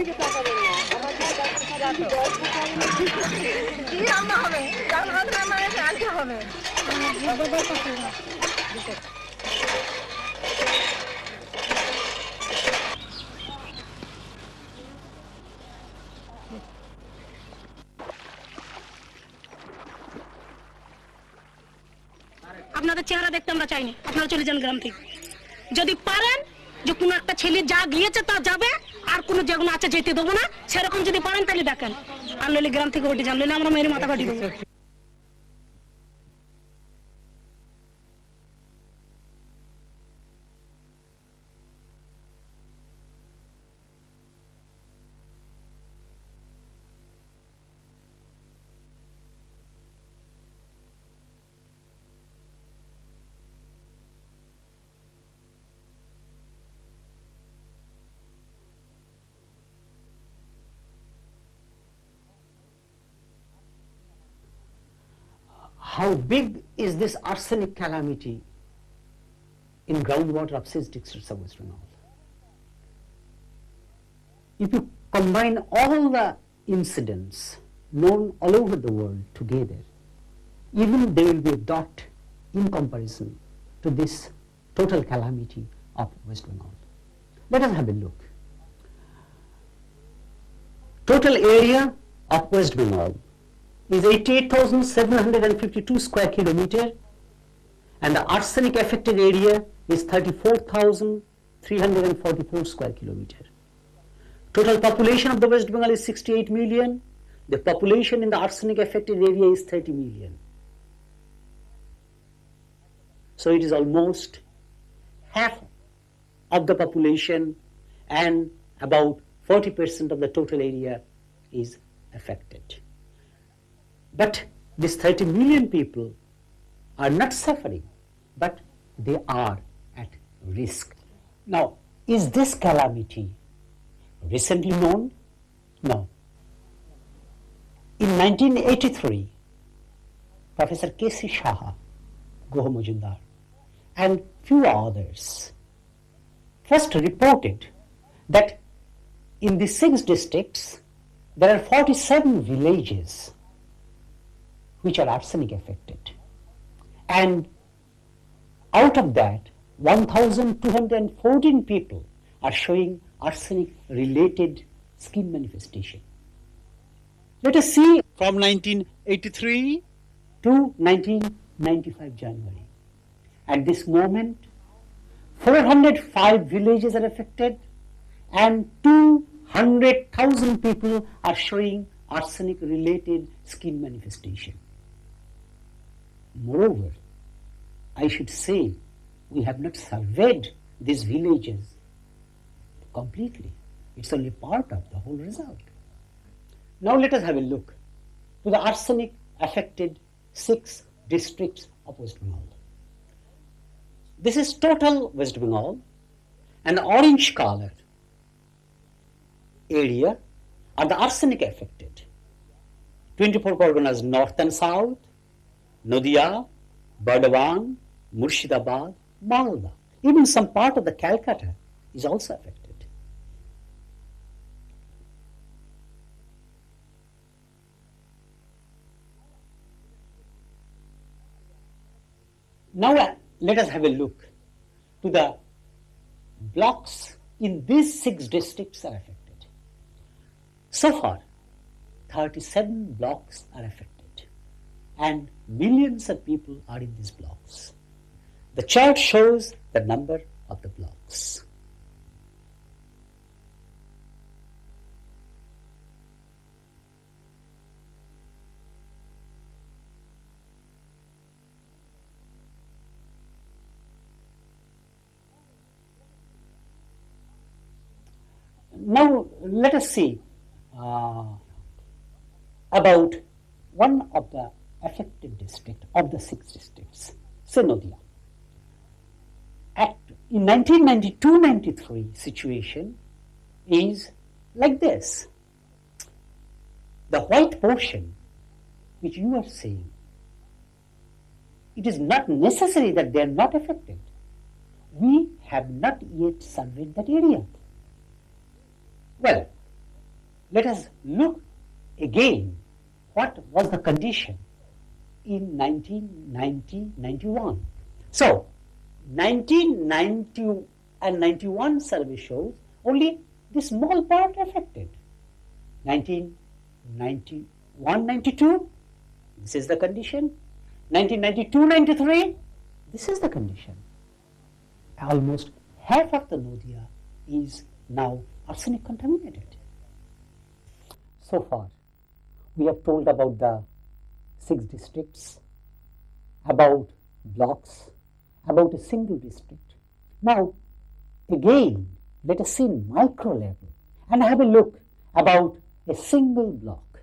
আপনাদের চেহারা দেখতে আমরা চাইনি, আপনারা চলে যান গ্রাম থেকে। যদি পারেন যে কোনো একটা ছেলে যা গিয়েছে তা যাবে, আর কোনো যেগুলো আছে যেতে দেবো না, সেরকম যদি পারেন তাহলে দেখেন, আর নইলে গ্রাম থেকে উঠে যান, নইলে আমরা মেরে মাথা কাটি দেবো। How big is this arsenic calamity in groundwater of 6 districts of West Bengal? If you combine all the incidents known all over the world together, even they will be a dot in comparison to this total calamity of West Bengal. Let us have a look. Total area of West Bengal is 88,752 square kilometer, and the arsenic affected area is 34,344 square kilometer. Total population of the West Bengal is 68 million. The population in the arsenic affected area is 30 million. So it is almost half of the population, and about 40% of the total area is affected. But these 30 million people are not suffering, but they are at risk. Now, is this calamity recently known? No. In 1983, Professor K.C. Shaha, Goha Mujumdar, and few others first reported that in the 6 districts there are 47 villages which are arsenic affected, and out of that 1,214 people are showing arsenic related skin manifestation. Let us see from 1983 to 1995 January. At this moment 405 villages are affected, and 200,000 people are showing arsenic related skin manifestation. Moreover, I should say we have not surveyed these villages completely. It's only part of the whole result. Now let us have a look to the arsenic affected 6 districts of West Bengal. This is total West Bengal, and the orange color area are the arsenic affected. 24 Parganas north and south, Nadia, Bardhaman, Murshidabad, Malda. Even some part of the Calcutta is also affected. Now let us have a look to the blocks in these 6 districts are affected. So far, 37 blocks are affected, and millions of people are in these blocks. The chart shows the number of the blocks. Now let us see about one of the affected district of the 6 districts, Senodia. In 1992-93 situation is like this. The white portion which you are seeing, it is not necessary that they are not affected. We have not yet surveyed that area. Well, let us look again what was the condition in 1990-91. So, 1990 and 91 survey shows only this small part affected. 1991-92, this is the condition. 1992-93, this is the condition. Almost half of the Nadia is now arsenic contaminated. So far, we have told about the 6 districts, about blocks, about a single district. Now, again, let us see in micro level and have a look about a single block.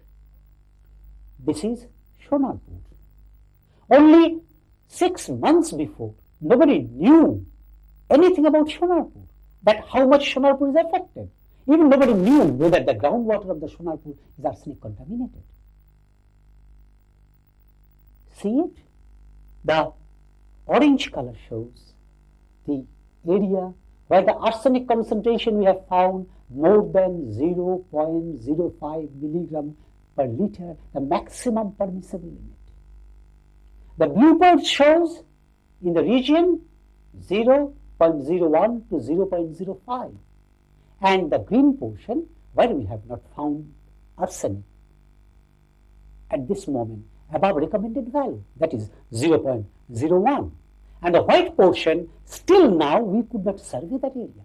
This is Sonarpur. Only 6 months before, nobody knew anything about Sonarpur, that how much Sonarpur is affected. Even nobody knew whether the groundwater of the Sonarpur is arsenic contaminated. See it? The orange color shows the area where the arsenic concentration we have found more than 0.05 milligram per liter, the maximum permissible limit. The blue part shows in the region 0.01 to 0.05, and the green portion where we have not found arsenic at this moment above recommended value, that is 0.01. And the white portion, still now we could not survey that area.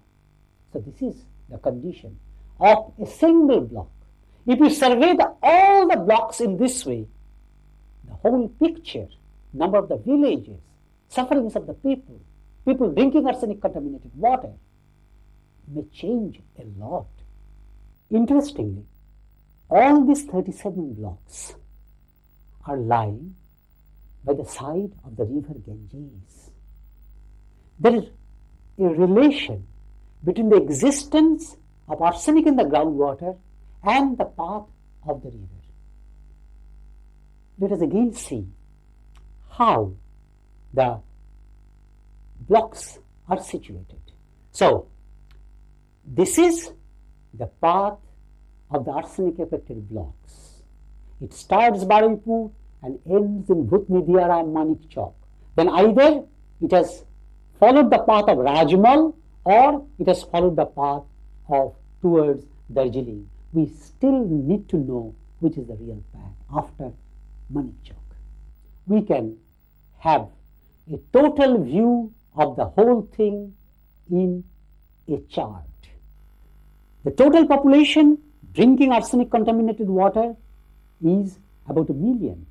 So this is the condition of a single block. If you survey all the blocks in this way, the whole picture, number of the villages, sufferings of the people drinking arsenic contaminated water, may change a lot. Interestingly, all these 37 blocks are lying by the side of the river Ganges. There is a relation between the existence of arsenic in the groundwater and the path of the river. Let us again see how the blocks are situated. So, this is the path of the arsenic affected blocks. It starts Baraipur and ends in Bhutnidiara Manik Chowk. Then either it has followed the path of Rajmal or it has followed the path of towards Darjeeling. We still need to know which is the real path after Manik Chowk. We can have a total view of the whole thing in a chart. The total population drinking arsenic contaminated water is about 1 million.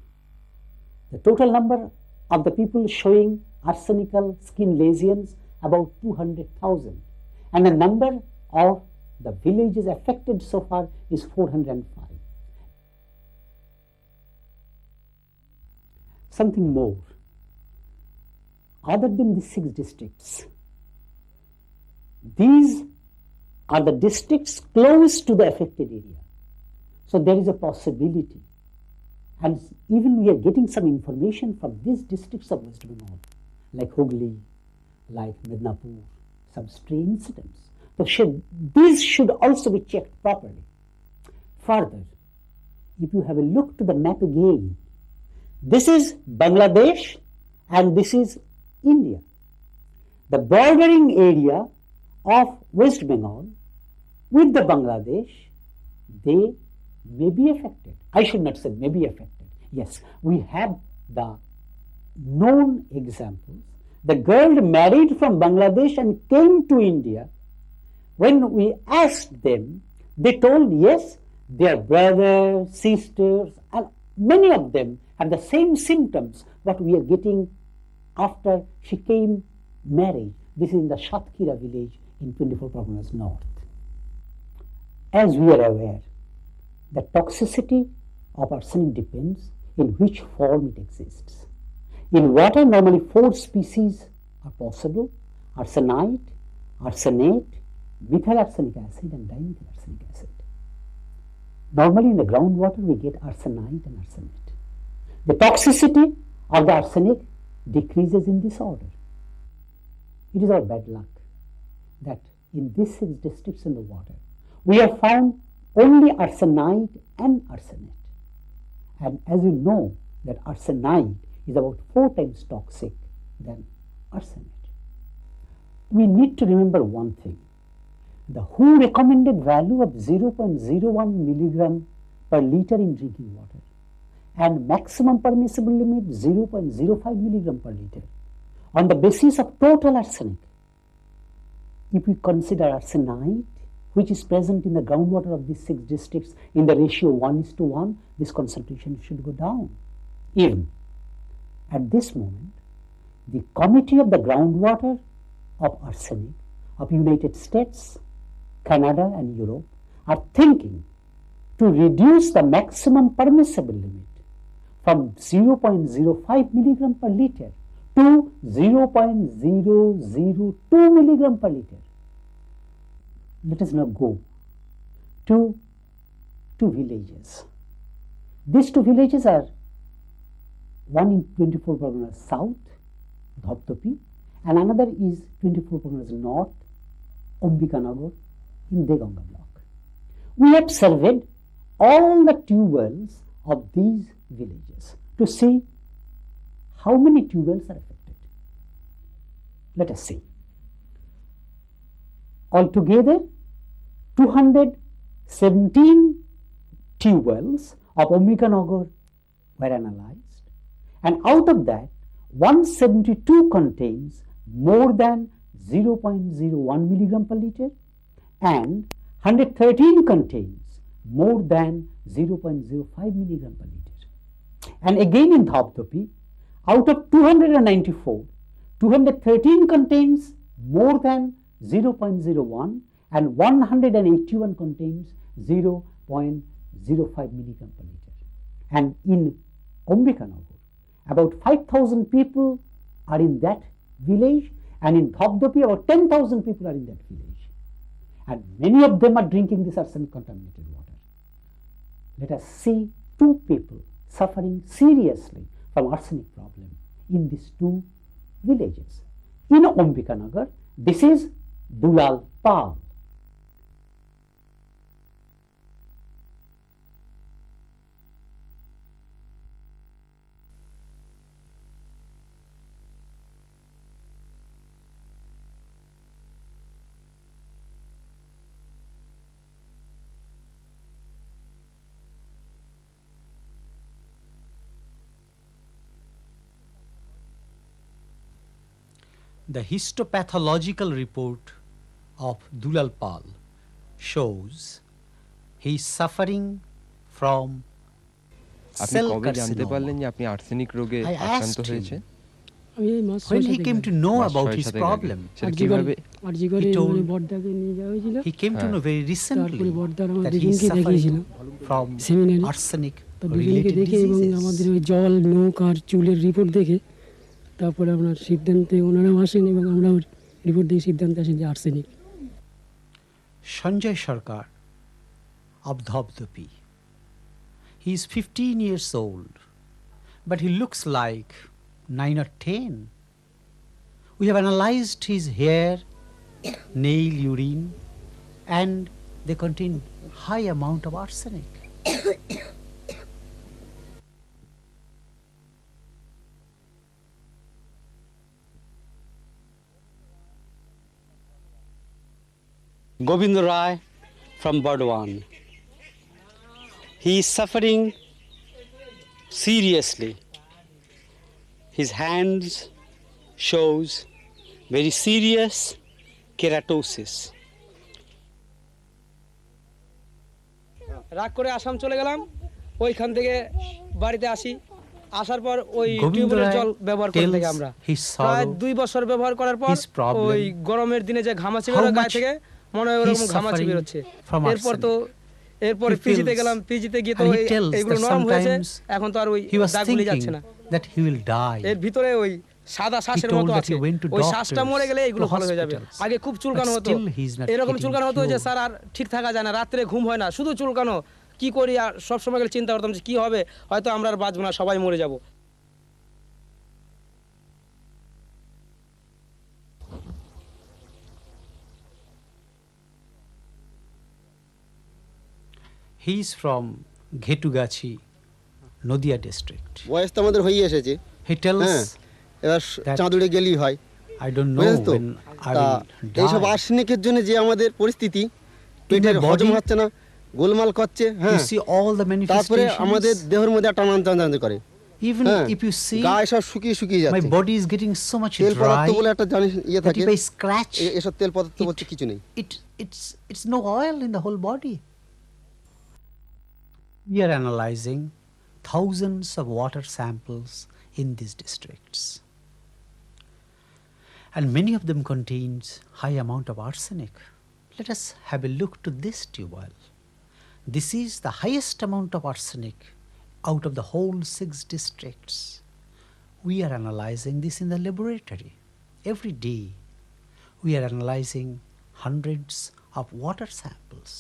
The total number of the people showing arsenical skin lesions about 200,000. And the number of the villages affected so far is 405. Something more. Other than the 6 districts, these are the districts close to the affected area. So there is a possibility, and even we are getting some information from these districts of West Bengal, like Hooghly, like Midnapur, some stray incidents. So these should also be checked properly. Further, if you have a look to the map again, this is Bangladesh and this is India. The bordering area of West Bengal with the Bangladesh, they may be affected. I should not say may be affected. Yes, we have the known examples. The girl married from Bangladesh and came to India. When we asked them, they told yes, their brothers, sisters, and many of them have the same symptoms what we are getting after she came married. This is in the Shatkira village in 24 Parganas North. As we are aware, the toxicity of arsenic depends in which form it exists. In water, normally 4 species are possible: arsenite, arsenate, methyl arsenic acid, and dimethyl arsenic acid. Normally in the groundwater we get arsenite and arsenate. The toxicity of the arsenic decreases in this order. It is our bad luck that in these 6 districts in the water, we have found only arsenite and arsenate. And as you know that arsenite is about 4 times toxic than arsenate. We need to remember one thing. The WHO recommended value of 0.01 milligram per liter in drinking water and maximum permissible limit 0.05 milligram per liter on the basis of total arsenic. If we consider arsenite, which is present in the groundwater of these 6 districts in the ratio 1:1, this concentration should go down. Even at this moment, the Committee of the Groundwater of Arsenic of United States, Canada and Europe are thinking to reduce the maximum permissible limit from 0.05 milligram per liter to 0.002 milligram per liter. Let us now go to 2 villages. These 2 villages are one in 24 Parganas South, Dhaptopi, and another is 24 Parganas North, Ambikanagar in Deganga block. We have surveyed all the tube wells of these villages to see how many tube wells are affected. Let us see. Altogether, 217 tube wells of Ambikanagar were analyzed, and out of that, 172 contains more than 0.01 milligram per liter and 113 contains more than 0.05 milligram per liter. And again in Dhaptopi, out of 294, 213 contains more than 0.01 and 181 contains 0.05 milligram per liter. And in Ambikanagar, about 5,000 people are in that village, and in Dhaptopi about 10,000 people are in that village. And many of them are drinking this arsenic contaminated water. Let us see 2 people suffering seriously from arsenic problem in these 2 villages. In Ambikanagar, this is Dulal Pal. The histopathological report of Dulal Pal shows he is suffering from আপনি cell কবে জানতে পারলেন যে carcinoma. আপনি arsenic রোগে I আক্রান্ত asked হয়েছে? him আমি এই মাস when he 6 came to know mass about 6-7 his আগে। problem. সেটা কিভাবে? আরজিগরে He told- মানে বড়দাকে নিয়ে যাওয়া হয়েছিল। He came to হ্যাঁ। know very recently তারপরে বড়দার আমার that he is দুজনকে দেখিয়েছিল suffering from সেমিনারে। arsenic তো দুজনকে related দেখে এবং আমাদের diseases. ওই জল নখ আর চুলের রিপোর্ট দেখে তারপরে আমরা সিদ্ধান্তে ওনারাও আসেন এবং আমরাও রিপোর্ট দেখে সিদ্ধান্তে আসেন যে arsenic. Sanjay Sarkar of Dhaptopi. He is 15 years old, but he looks like 9 or 10. We have analyzed his hair, nail, urine, and they contain high amount of arsenic. Govind Rai from Burdwan. He is suffering seriously. His hands shows very serious keratosis. রাগ করে আসাম চলে গেলাম, ওইখান থেকে বাড়িতে আসি, আসার পর ওই গোবিন্দ টিউবওয়েলের রায় জল ব্যবহার করতে tells থাকি আমরা his প্রায় sorrow, 2 বছর ব্যবহার করার পর his problem, ওই গরমের দিনে যে ঘামাচি how বেরোয় গায়ে much থেকে মনে হয় he is ওরকম ঘামাচি suffering বেরোচ্ছে। from এরপর He পিজিতে feels- গেলাম, পিজিতে গিয়ে তো and he tells এইগুলো that নরম হয়েছে, sometimes এখন তো আর ওই he was দাগগুলি thinking যাচ্ছে না। that he will die. এর ভিতরে ওই সাদা শ্বাসের told মতো that আছে, he went to ওই শ্বাসটা doctors, মরে গেলে এগুলো to ভালো হয়ে যাবে। hospitals. আগে খুব চুলকানো But হতো, still he is not এরকম getting চুলকানো হতো যে cured. স্যার আর ঠিক থাকা যায় না, রাত্রে ঘুম হয় না, শুধু চুলকানো, কি করি। আর সবসময় গেলে চিন্তা করতাম যে কি হবে, হয়তো আমরা আর বাঁচবো না, সবাই মরে যাব। He's from Ghetugachi, Nodia district. বয়স তো আমাদের হয়ে এসেছে, He tells, হ্যাঁ, এবার that- চাঁদুড়ে গেলেই হয়, I don't know বুঝলেন তো? when I তা will এইসব die. আর্সেনিকের জন্য যে আমাদের পরিস্থিতি, পেটের body, হজম হচ্ছে না, গোলমাল করছে, You হ্যাঁ, see all the তারপরে আমাদের manifestations. দেহের মধ্যে একটা টানাটানি করে, Even হ্যাঁ, if you see, গায়ে সব শুকিয়ে শুকিয়ে my যাচ্ছে, body is getting so much তেল পদার্থ dry বলে একটা জানিস ইয়ে that থাকে, if I scratch, এসব তেল পদার্থ it- বলতে কিছু নেই। it's no oil in the whole body. We are analyzing thousands of water samples in these districts, and many of them contains high amount of arsenic. Let us have a look to this tube well. This is the highest amount of arsenic out of the whole 6 districts. We are analyzing this in the laboratory. Every day we are analyzing hundreds of water samples.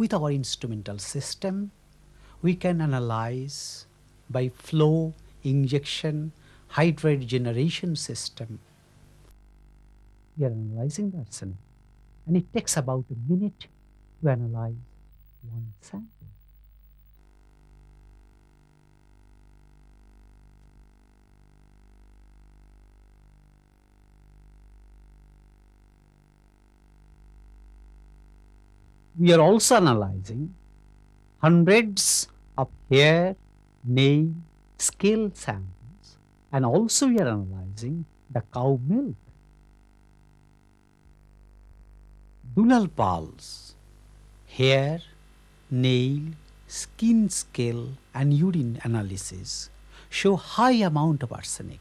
With our instrumental system, we can analyze by flow, injection, hydrate generation system. We are analyzing the arsenic, and it takes about a minute to analyze one sample. We are also analyzing hundreds of hair, nail, scale samples, and also we are analyzing the cow milk. Dunal pulse, hair, nail, skin scale, and urine analysis show high amount of arsenic.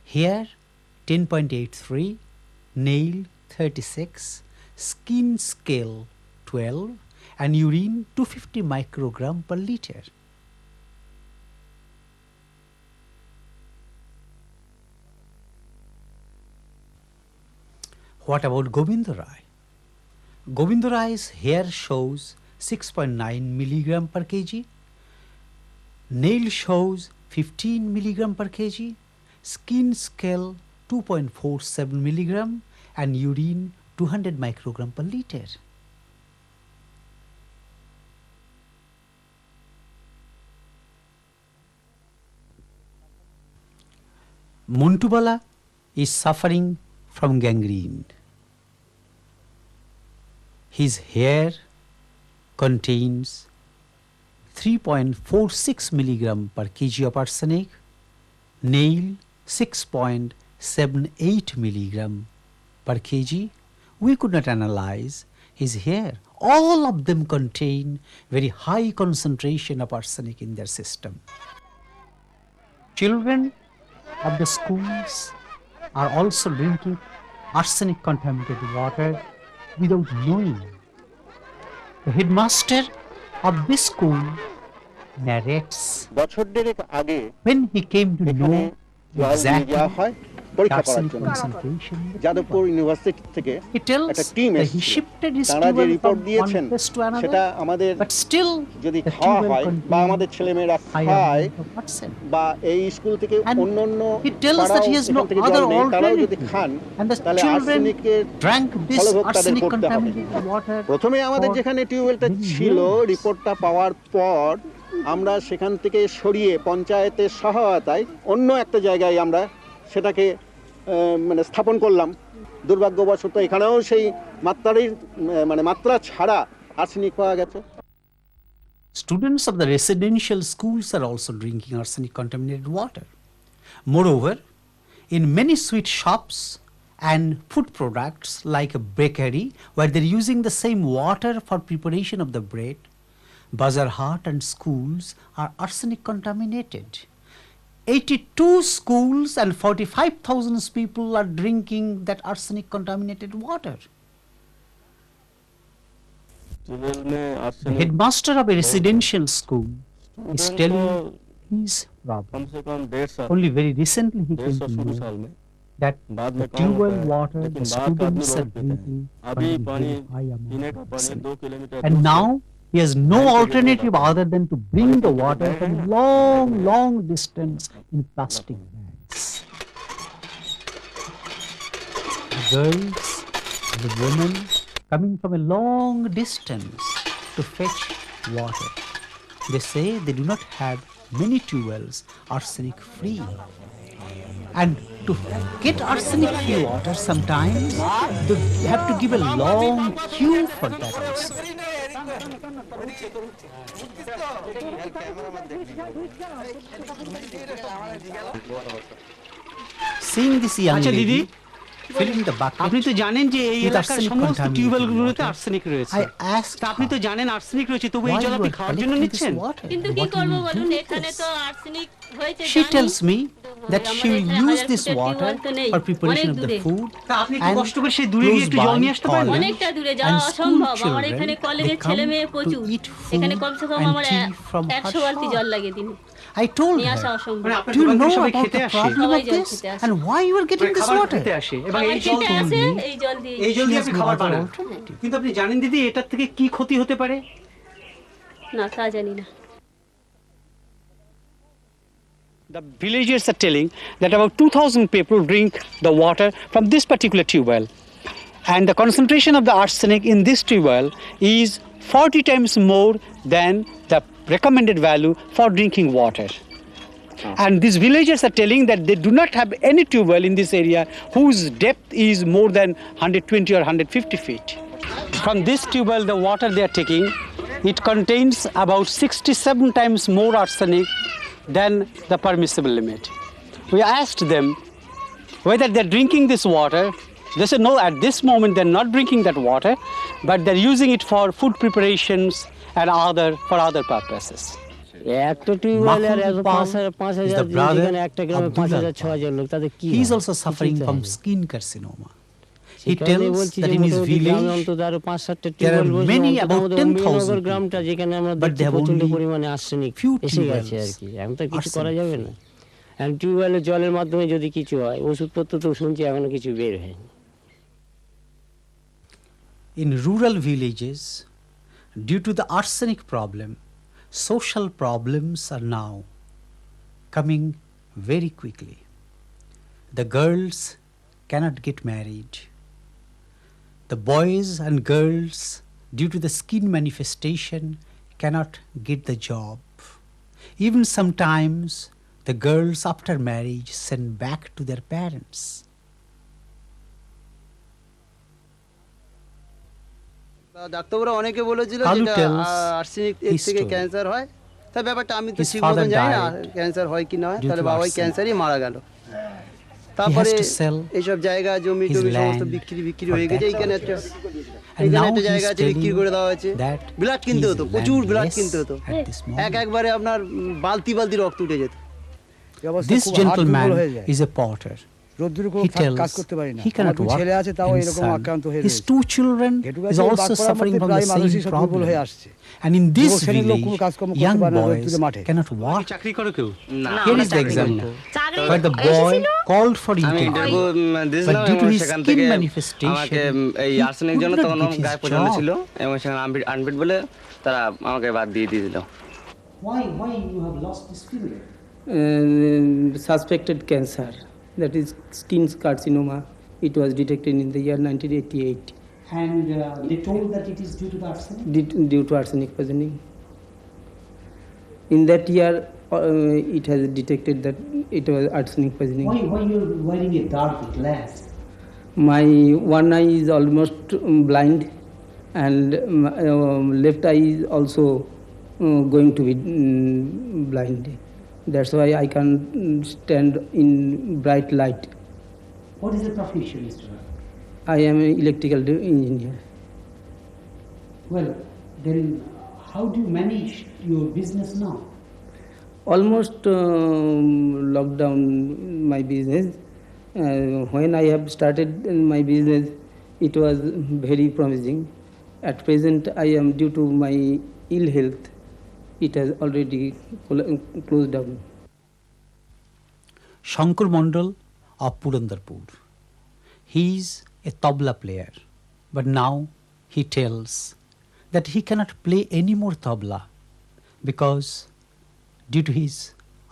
Hair 10.83, nail 36, skin scale 12, and urine 250 microgram per liter. What about Govindarai? Govindarai's hair shows 6.9 milligram per kg, nail shows 15 milligram per kg, skin scale 2.47 milligram, and urine 200 microgram per liter. Montubala is suffering from gangrene. His hair contains 3.46 milligram per kg of arsenic, nail 6.78 milligram per kg. We could not analyze his hair. All of them contain very high concentration of arsenic in their system. Children of the schools are also drinking arsenic contaminated water without knowing. The headmaster of this school narrates বছর দেড়েক আগে when he came to এখানে know জল নিয়ে যাওয়া exactly হয় পরীক্ষা করার arsenic জন্য। concentration. যাদবপুর ইউনিভার্সিটি থেকে He tells একটা টিম that he এসেছিল। shifted his তারা যে tube রিপোর্ট from one দিয়েছেন place to সেটা another, আমাদের but still যদি the খাওয়া tube হয় বা contained আমাদের ছেলেমেয়েরা high খায় amount of arsenic. বা এই স্কুল থেকে And অন্য অন্য he tells that Padhao he has এখান no থেকে জল other নেয়, তারাও যদি alternative. খান And the তাহলে children আর্সেনিকের drank this ফলভোগ তাদের arsenic করতে হবে। contaminated water. প্রথমে আমাদের for যেখানে টিউবওয়েলটা many ছিল years. রিপোর্টটা পাওয়ার পর আমরা সেখান থেকে সরিয়ে পঞ্চায়েতের সহায়তায় অন্য একটা জায়গায় আমরা সেটাকে মানে স্থাপন করলাম। দুর্ভাগ্যবশত এখানেও সেই মাত্রা ছাড়া আর্সেনিক পাওয়া গেছে। Students of the residential schools are also drinking arsenic contaminated water. Moreover, in many sweet shops and food products like a bakery where they're using the same water for preparation of the bread, Bazar Hat and schools are arsenic contaminated. 82 schools and 45,000 people are drinking that arsenic contaminated water. The headmaster of a residential school is telling his problem. Only very recently he came to know that the tubewell water the students are drinking contains high amount of arsenic. And now he has no alternative other than to bring the water from long distance in plastic bags. The girls and the women coming from a long distance to fetch water. They say they do not have many tube wells arsenic free. And to get arsenic free water sometimes they have to give a long queue for that also. Seeing this young আচ্ছা lady দিদি, filling the bucket, আপনি তো জানেন যে এই with এলাকার arsenic সমস্ত contaminated টিউবওয়েলগুলোতে water, arsenic রয়েছে। I asked তা আপনি তো her, জানেন আর্সেনিক রয়েছে, তবু এই why জল you আপনি are খাওয়ার জন্য collecting this নিচ্ছেন? water? কিন্তু কি What will করব you do বলুন, with এখানে this? তো আর্সেনিক হয়েছে She জানি। tells me that she will আমাদের use 1000 this ফুটের water টিউবওয়েল তো নেই, for preparation অনেক of the দূরে। food. তা আপনি একটু and কষ্ট করে সেই দূরে গিয়ে একটু close জল by নিয়ে আসতে পারলেন? college অনেকটা দূরে and যাওয়া school অসম্ভব। আমার children, এখানে they কলেজের come ছেলে মেয়ে to প্রচুর। eat এখানে food কমসে কম and আমার tea from her 100 বালতি shop. জল লাগে দিনে। I told নিয়ে আসা her, অসম্ভব। মানে আপনার do you দোকান থেকে know সবাই about খেতে the আসে? problem সবাই of জল this খেতে আসে। and why you are getting মানে this খাবার water? খেতে আসে এবং সবাই এই জল খেতে আসে only এই জল দিয়ে। এই জল দিয়ে She আপনি has খাবার no other বানান। alternative. কিন্তু আপনি জানেন দিদি এটার থেকে কি ক্ষতি হতে পারে? না তা জানি না। The villagers are telling that about 2,000 people drink the water from this particular tube well. And the concentration of the arsenic in this tube well is 40 times more than the recommended value for drinking water. And these villagers are telling that they do not have any tube well in this area whose depth is more than 120 or 150 feet. From this tube well, the water they are taking, it contains about 67 times more arsenic than the permissible limit. We asked them whether they're drinking this water. They said no, at this moment they're not drinking that water, but they're using it for food preparations and for other purposes. একটা tubewell আর Mahmood পাঁচ is হাজার the brother যেখানে একটা গ্রামে of 5,000 Dipankar. 6,000 লোক, তাদের কি He is হয়? also suffering কিছুই from চায় না। skin carcinoma. He সেখানে tells বলছি that যে in his মোটামুটি গ্রামে village অন্তত আরো 5-7টা there are টিউবওয়েল বলছে, many অন্তত about আমাদের 10,000 অম্বিনগর people, গ্রামটা যেখানে আমরা but দেখছি they have প্রচন্ড only পরিমাণে আর্সেনিক few এসে গেছে tubewells আর কি। এখন তো কিছু করা arsenic যাবে free. না। এখন টিউবওয়েলের জলের মাধ্যমে যদি কিছু হয়, ওষুধপত্র তো শুনছি এখনো কিছু বের হয়নি। In rural villages, due to the arsenic problem, social problems are now coming very quickly. The girls cannot get married. The boys and girls, due to the skin manifestation, cannot get the job. Even sometimes, the girls after marriage send back to their parents. ডাক্তাররা অনেকে বলেছিল Kalu যেটা tells arsenic his থেকে story. Cancer হয়। তাই ব্যাপারটা আমি তো His ঠিক father মতন জানি না died ক্যান্সার হয় কি না হয়, due তাহলে to বাবাই arsenic. ক্যান্সারই মারা গেল। তারপরে to sell এইসব জায়গা জমি his টমি সমস্ত land বিক্রি for হয়ে গেছে। that এইখানে একটা And এখানে now একটা he is জায়গা আছে বিক্রি telling করে দেওয়া হয়েছে। that ব্লাড he কিনতে is হতো, প্রচুর ব্লাড landless কিনতে হতো। at this moment. একবারে আপনার বালতি বালতি রক্ত উঠে যেত। This gentleman is a porter. He tells he cannot work in sun. His 2 children is also suffering from the same problem. And in this village, young boys cannot work. চাকরি করো কেউ? Here is the example. Where the boy called for interview, but due to his skin manifestation, এই arsenic জন্য he could তখন not আমার get গায়ে his প্রচন্ড ছিল job. এবং সেখানে আনফিট বলে তারা আমাকে বাদ দিয়ে দিয়েছিল। Why you have lost this finger? Suspected cancer, that is skin carcinoma. It was detected in the year 1988 And they told that it is due to the arsenic. due to arsenic poisoning. In that year, it has detected that it was arsenic poisoning. Why you are wearing a dark glass? My one eye is almost blind, and left eye is also going to be blind. That's why I can't stand in bright light. What is the profession, Mr. Rai? I am an electrical engineer. Well, then how do you manage your business now? Almost locked down my business. When I have started my business, it was very promising. At present, I am, due to my ill health, it has already closed down. Shankar Mandal of Purandarpur. He is a tabla player, but now he tells that he cannot play any more tabla because due to his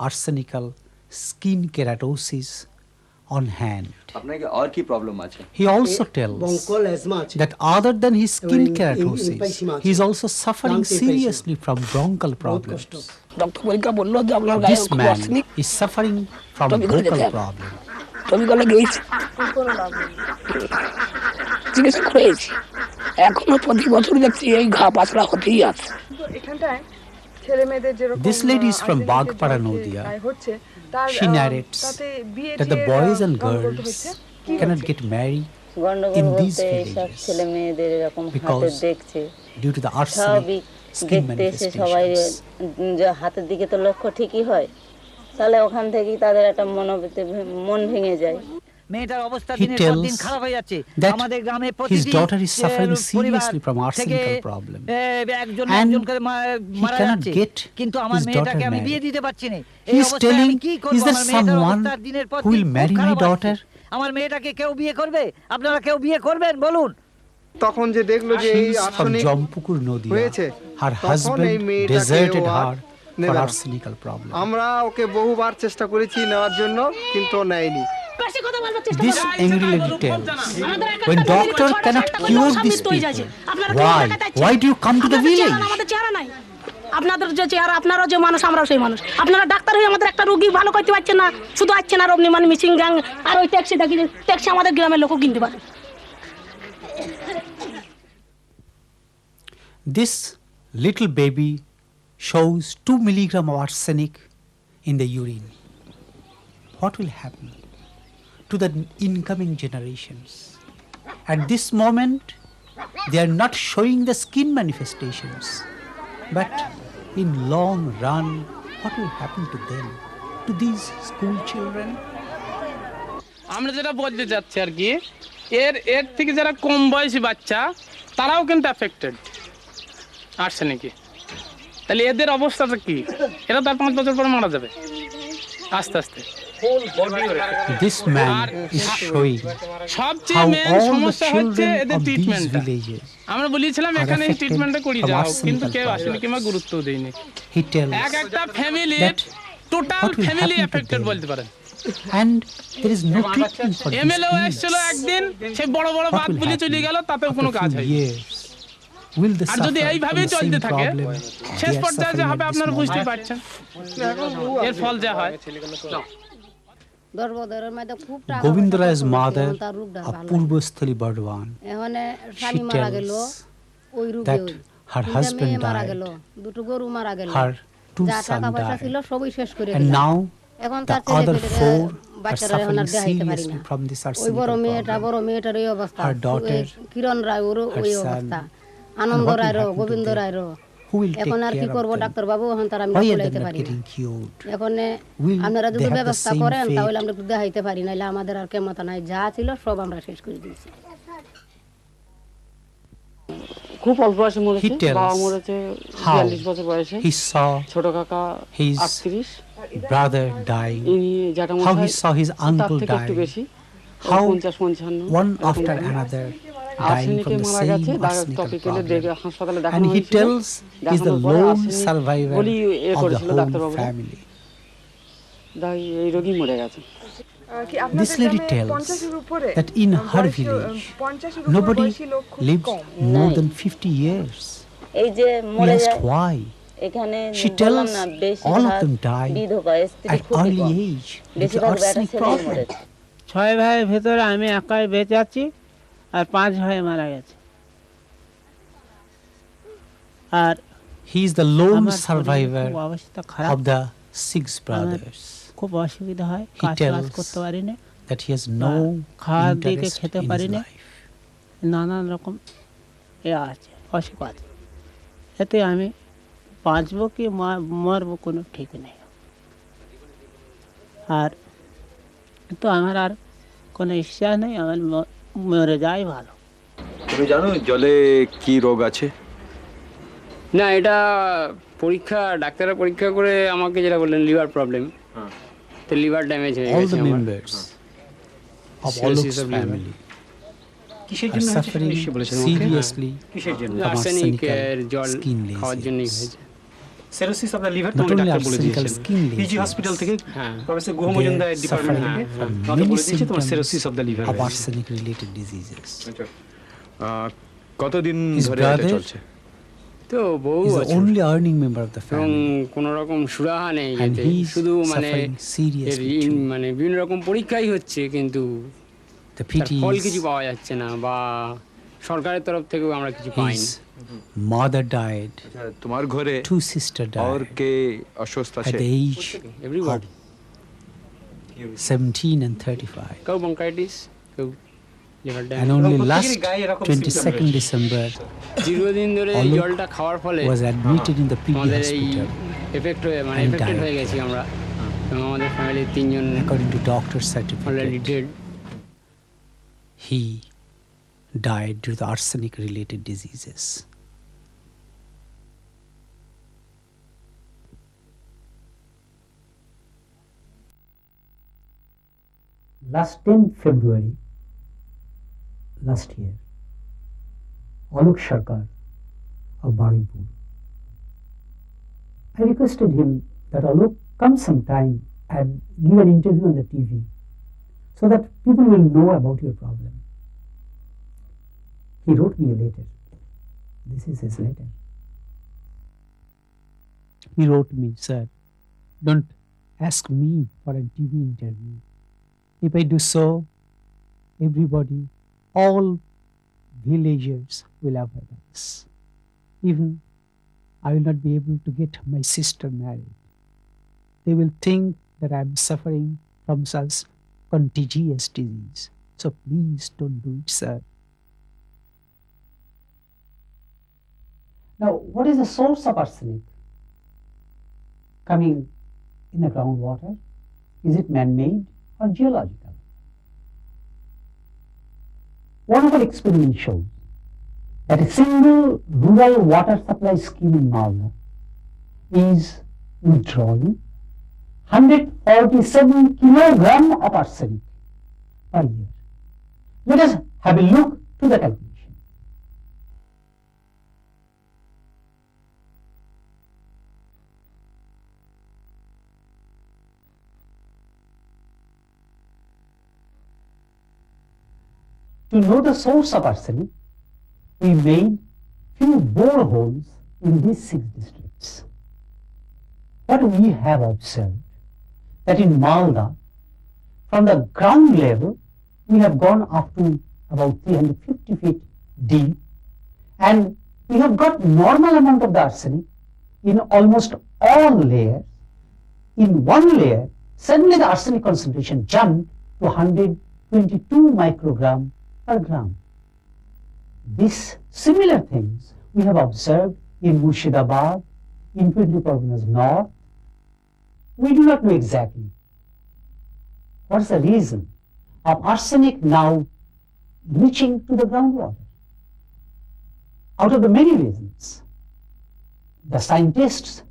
arsenical skin keratosis, on hand. আপনাকে আর কি problem আছে? He also tells that other than his skin keratosis, he is also suffering seriously from bronchial problems. This man is suffering from vocal problem. এখনো প্রতি বছর দেখছি এই ঘা পাতলা হতেই আছে। This lady is from Bagpara Nodia. She narrates that the boys and girls cannot get married in these villages because due to the arsenic skin manifestations. হাতের দিকে তো লক্ষ্য ঠিকই হয়, তাহলে ওখান থেকেই তাদের একটা মন ভেঙে যায়। He tells that his daughter is suffering seriously from arsenic problem and he cannot get his daughter married. He is telling, is there someone who will marry my daughter? আমার মেয়েটাকে কেউ বিয়ে করবে? আপনারা কেউ বিয়ে করবেন বলুন? তখন যে দেখলো যে এই She is from arsenic Jampukur Nodia. হয়েছে, Her তখন এই husband মেয়েটাকে deserted O R her for নেবে না। arsenic problem. আমরা ওকে বহুবার চেষ্টা করেছি নেওয়ার জন্য, কিন্তু ও নেয়নি। This angry lady tells, when doctor cannot cure these people, why do you come to the village? আপনাদের যে চেহারা, আপনারাও যে মানুষ, আমরাও সেই মানুষ। আপনারা ডাক্তার হয়ে আমাদের একটা রোগী ভালো করতে পারছেন না, শুধু আসছেন আর অমনি মানে মিসিং গ্যাং আর ওই ট্যাক্সি দেখি, ট্যাক্সি আমাদের গ্রামের লোকও কিনতে পারে। This little baby shows 2 milligram of arsenic in the urine. What will happen to the incoming generations? At this moment, they are not showing the skin manifestations, but in long run, what will happen to them, to these school children? আমরা যেটা বলতে চাচ্ছি আর কি, এর থেকে যারা কম বয়সী বাচ্চা তারাও কিন্তু অ্যাফেক্টেড আর্সেনিকে। তাহলে এদের অবস্থাটা কি? এরা তার 5 বছর পরে মারা যাবে আস্তে আস্তে। This man is showing সবচেয়ে how মেন all the সমস্যা হচ্ছে children এদের of these ট্রিটমেন্টটা। villages আমরা বলেছিলাম are এখানে এই affected ট্রিটমেন্টটা করি from যাও, arsenic কিন্তু কেউ problem. আসেনি কিংবা গুরুত্ব দেয়নি। He tells একটা ফ্যামিলির that total what will family happen to affected them? বলতে পারেন। And there is no treatment for these এমএলএও kids. এসেছিল একদিন, সেই বড় বড় What বাদ will বলে চলে happen গেল, তাতেও after কোনো a কাজ few হয়নি। years? Will they R suffer যদি from এইভাবে the চলতে same থাকে, problem শেষ they are পর্যায়ে যে suffering হবে at this আপনারা বুঝতে moment? পারছেন এর ফল যা হয়। Govinda Ray's mother of Purvasthali Bardwan, she tells that her husband died, her 2 sons died, and now the other 4 are suffering seriously from this arsenic problem. Her daughter, her son, and what will happen to them? Who will take care of them? Why are they not getting cured? Will আপনারা they যদি have the ব্যবস্থা same করেন তাহলে fate? আমরা একটু দেখাইতে পারি, নাহলে আমাদের আর ক্ষমতা নাই, যা ছিল সব আমরা শেষ করে দিয়েছি। খুব অল্প বয়সে He মরেছে, বাবা tells মরেছে how 42 বছর বয়সে, he saw ছোট কাকা his 38, brother dying, ইনি জাটা how he মশাই saw his তার uncle থেকে একটু dying, বেশি, how 50-55 one after another dying আর্সেনিকে from the মারা গেছে। same arsenic তবে কেলে problem. হাসপাতালে And দেখানো he হয়েছিল, tells he's the দেখানোর পরে lone আর্সেনিক survivor বলি of the করেছিল whole ডাক্তারবাবুরা, family. এই রোগী মরে গেছে। This lady tells that in her village, nobody lives more than 50 years. এই যে We মরে asked যায় why. এখানে She বললাম tells না, all of বেশিরভাগ them die বিধবা স্ত্রী at খুবই early com, age due to বেশিরভাগ বেটা arsenic ছেলেই problem. মরেছে। 6 ভাইয়ের ভেতরে আমি একাই বেঁচে আছি, আর 5 ভাই মারা গেছে। আর He is the lone আমার শরীরের survivor খুব অবস্থা খারাপ, of the 6 brothers. খুব অসুবিধা হয়, He কাজ tells করতে পারি না, that he has no খাওয়ার দিকে interest খেতে in পারি his না, life. নানান রকম আছে অসুখ আছে। এতে আমি বাঁচবো কি মরবো কোনো ঠিক নেই। আর তো আমার আর কোনো ইচ্ছা নেই, আমার মরে যাই ভালো। তুমি জানো জলে কি রোগ আছে? না, এটা পরীক্ষা, ডাক্তাররা পরীক্ষা করে আমাকে যেটা বললেন লিভার প্রবলেম, তো লিভার ড্যামেজ হয়ে All গেছে the আমার। members of Alok's family are suffering seriously from arsenic আর্সেনিকের জল skin খাওয়ার জন্যই lesions. হয়েছে। Cirrhosis of the liver Not তো only ডাক্তার বলে arsenical দিয়েছেন skin পিজি lesions, হসপিটাল থেকে হ্যাঁ professor Guha Majumdar they're department suffering থেকে from আমাকে many বলে দিয়েছে তোমার symptoms cirrhosis of the liver of arsenic-related diseases. কতদিন His ধরে এটা brother চলছে? তো বহু is the বছর only earning member of the এবং family, কোনো রকম সুরাহা নেই and এতে he's শুধু মানে suffering এর seriously too. মানে বিভিন্ন রকম পরীক্ষাই হচ্ছে কিন্তু The তার pity ফল কিছু is পাওয়া যাচ্ছে না বা সরকারের তরফ থেকেও আমরা কিছু পাইনি his mother died, আচ্ছা, তোমার ঘরে two sisters और died কে অসুস্থ at আছে? the age everybody 17 and 35. কেউ বঙ্কাইটিস কেউ লিভার And ড্যামেজ only প্রত্যেকেরই last গায়ে এরকম 22nd December দীর্ঘদিন ধরে এই Alok জলটা খাওয়ার ফলে was admitted in the PG আমাদের এই hospital. এফেক্ট হয়ে মানে and এফেক্টেড died. হয়ে গেছি আমরা এবং আমাদের ফ্যামিলির 3 জন According to doctor's already certificate, dead he died due to arsenic-related diseases. Last 10 February last year, Alok Sarkar of Baripur, I requested him that Alok come sometime and give an interview on the TV so that people will know about your problem. He wrote me a letter. This is his letter. He wrote me, sir, don't ask me for a TV interview. If I do so, everybody, all villagers will avoid us. Even I will not be able to get my sister married. They will think that I am suffering from such contagious disease. So please don't do it, sir. Now, what is the source of arsenic coming in the groundwater? Is it man-made or geological? One of our experiments shows that a single rural water supply scheme in Malda is withdrawing 147 kilogram of arsenic per year. Let us have a look to the calculation. To know the source of arsenic, we made few boreholes in these 6 districts. What we have observed that in Malda, from the ground level, we have gone up to about 350 feet deep, and we have got normal amount of the arsenic in almost all layers. In one layer, suddenly the arsenic concentration jumped to 122 microgram per gram. These similar things we have observed in Murshidabad, in 20 Parganas North. We do not know exactly what is the reason of arsenic now reaching to the groundwater. Out of the many reasons, the scientists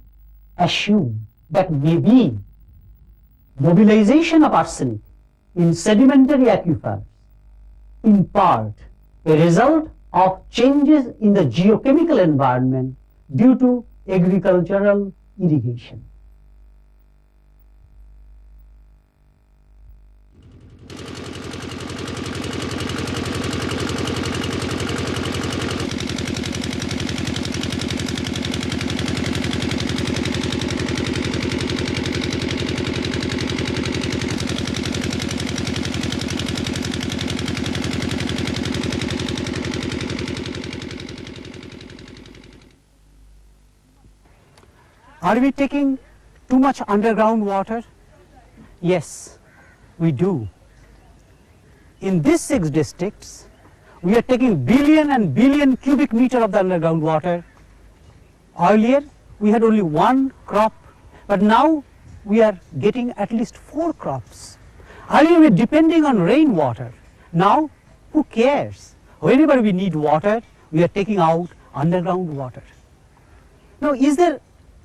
assume that maybe mobilization of arsenic in sedimentary aquifers, in part a result of changes in the geochemical environment due to agricultural irrigation. Are we taking too much underground water? Yes, we do. In these 6 districts, we are taking billion and billion cubic meter of the underground water. Earlier, we had only 1 crop, but now we are getting at least 4 crops. Earlier, we were depending on rainwater. Now, who cares? Whenever we need water, we are taking out underground water. Now, is there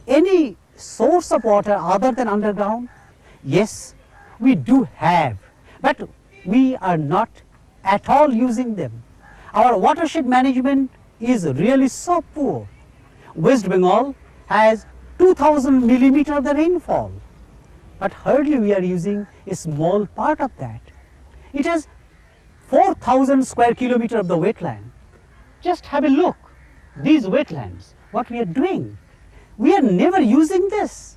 any source of water other than underground? Yes, we do have, but we are not at all using them. Our watershed management is really so poor. West Bengal has 2000 millimeter of the rainfall. But hardly we are using a small part of that. It has 4,000 square kilometer of the wetland. Just have a look. These wetlands, what we are doing. We are never using this.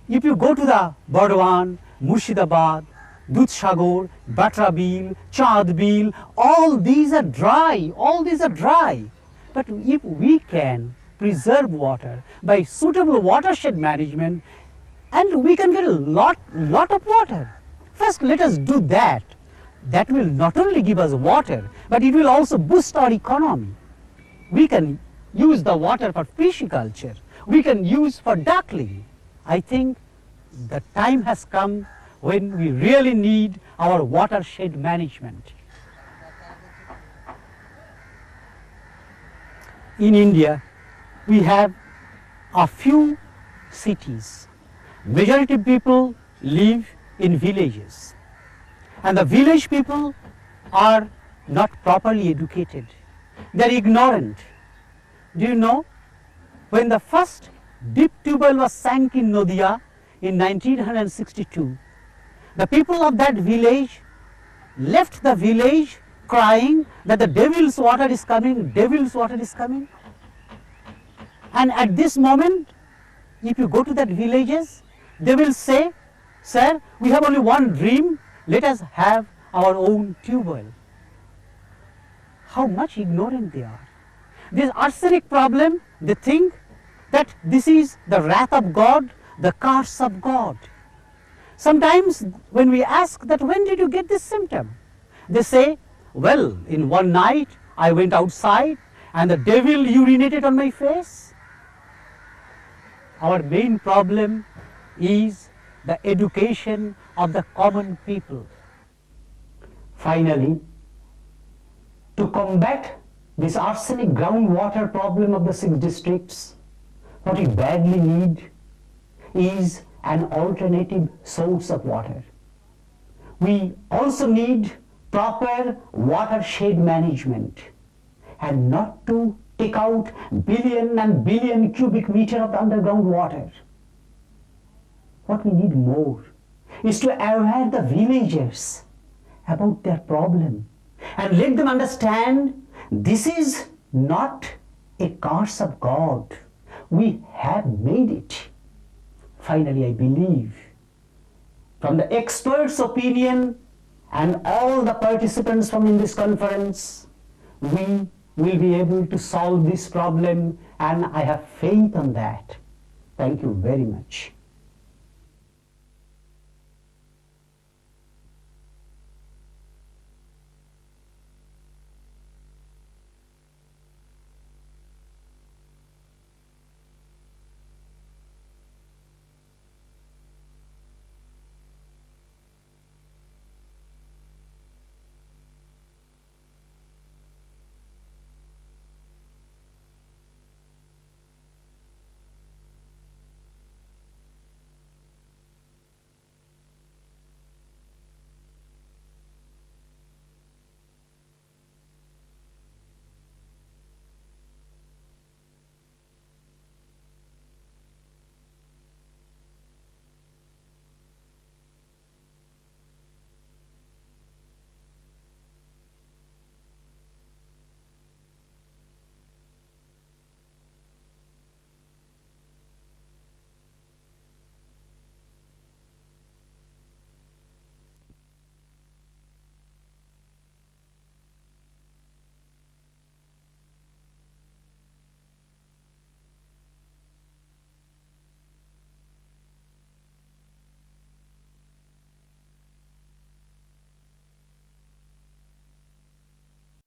If you go to the Bardwan, Murshidabad, Dudhsagar, Batrabil, Chandbil, all these are dry, But if we can preserve water by suitable watershed management, and we can get a lot of water. First, let us do that. That will not only give us water, but it will also boost our economy. We can use the water for pisciculture. We can use for duckling. I think the time has come when we really need our watershed management. In India, we have a few cities. Majority of people live in villages, and the village people are not properly educated. They are ignorant. Do you know, when the first deep tubewell was sank in Nadia in 1962, the people of that village left the village crying that the devil's water is coming, devil's water is coming. And at this moment, if you go to that villages, they will say, sir, we have only one dream, let us have our own tubewell. How much ignorant they are. This arsenic problem, they think that this is the wrath of God, the curse of God. Sometimes when we ask that when did you get this symptom, they say, well, in one night I went outside and the devil urinated on my face. Our main problem is the education of the common people. Finally, to combat this arsenic groundwater problem of the 6 districts, what we badly need is an alternative source of water. We also need proper watershed management, and not to take out billion and billion cubic meter of underground water. What we need more is to aware the villagers about their problem and let them understand this is not a curse of God. We have made it. Finally, I believe, from the experts' opinion and all the participants from in this conference, we will be able to solve this problem, and I have faith on that. Thank you very much.